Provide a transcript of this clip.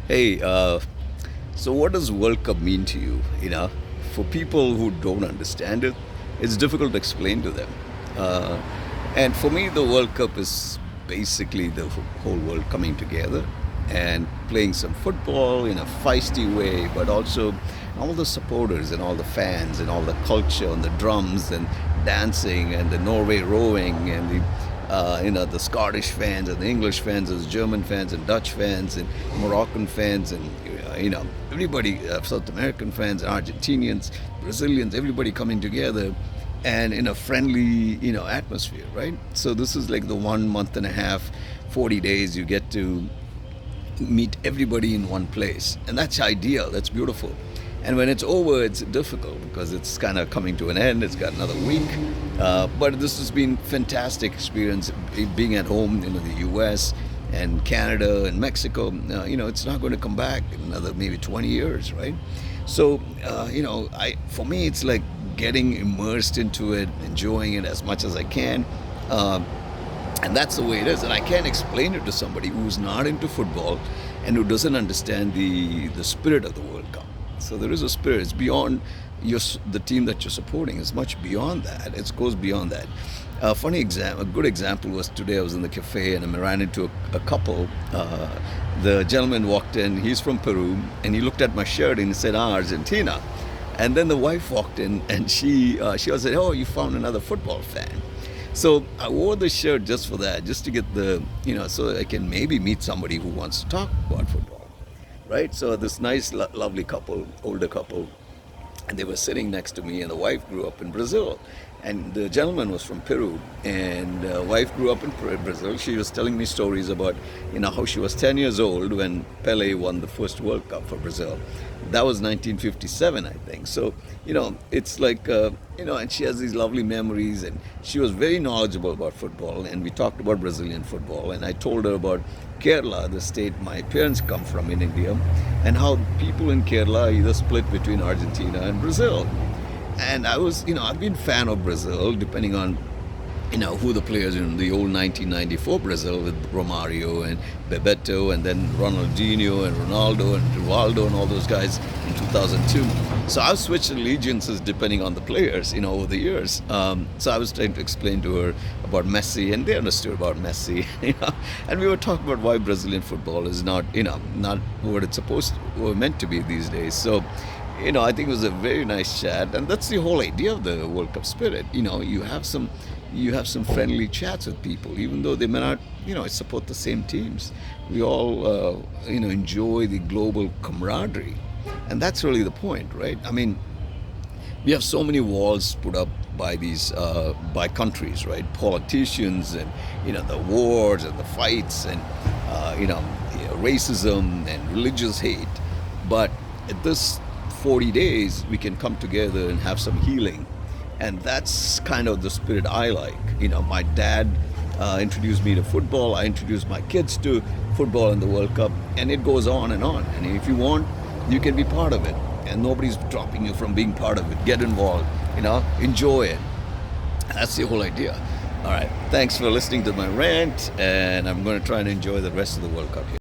Hey, so what does World Cup mean to you? For people who don't understand it, it's difficult to explain to them. Uh, and for me, the World Cup is basically the whole world coming together and playing some football in a feisty way, but also all the supporters and all the fans and all the culture and the drums and dancing and the Norway rowing and the Scottish fans and the English fans and the German fans and Dutch fans and Moroccan fans and everybody, South American fans and Argentinians, Brazilians, everybody coming together and in a friendly atmosphere, right? So this is like the 1 month and a half, 40 days you get to meet everybody in one place, and that's ideal. That's beautiful. And when it's over, it's difficult because it's kind of coming to an end. It's got another week, but this has been fantastic experience being at home in the U.S. and Canada and Mexico. It's not going to come back in another maybe 20 years, right? So, for me, it's like getting immersed into it, enjoying it as much as I can. And that's the way it is. And I can't explain it to somebody who's not into football and who doesn't understand the spirit of the World Cup. So there is a spirit. It's beyond the team that you're supporting. It's much beyond that. It goes beyond that. A good example was today I was in the cafe and I ran into a couple. The gentleman walked in. He's from Peru, and he looked at my shirt and he said, Argentina. And then the wife walked in and she said, oh, you found another football fan. So I wore the shirt just for that, just to get so I can maybe meet somebody who wants to talk about football, right? So this nice, lovely couple, older couple, and they were sitting next to me, and the wife grew up in Brazil, and the gentleman was from Peru, and the wife grew up in Brazil. She was telling me stories about how she was 10 years old when Pele won the first World Cup for Brazil. That was 1957, I think. So it's like and she has these lovely memories, and she was very knowledgeable about football, and we talked about Brazilian football, and I told her about Kerala, the state my parents come from in India, and how people in Kerala are either split between Argentina and Brazil. And I've been a fan of Brazil, depending on who the players in the old 1994 Brazil with Romario and Bebeto and then Ronaldinho and Ronaldo and Rivaldo and all those guys in 2002. So I've switched allegiances depending on the players, over the years. So I was trying to explain to her about Messi, and they understood about Messi, and we were talking about why Brazilian football is not what it's supposed to, or meant to be these days. So I think it was a very nice chat, and that's the whole idea of the World Cup spirit. You have some friendly chats with people, even though they may not, support the same teams. We all, enjoy the global camaraderie, and that's really the point, right? I mean, we have so many walls put up by these by countries, right? Politicians and the wars and the fights and racism and religious hate, but at this 40 days, we can come together and have some healing. And that's kind of the spirit I like. My dad introduced me to football. I introduced my kids to football in the World Cup. And it goes on and on. And if you want, you can be part of it. And nobody's dropping you from being part of it. Get involved, enjoy it. And that's the whole idea. All right. Thanks for listening to my rant. And I'm going to try and enjoy the rest of the World Cup here.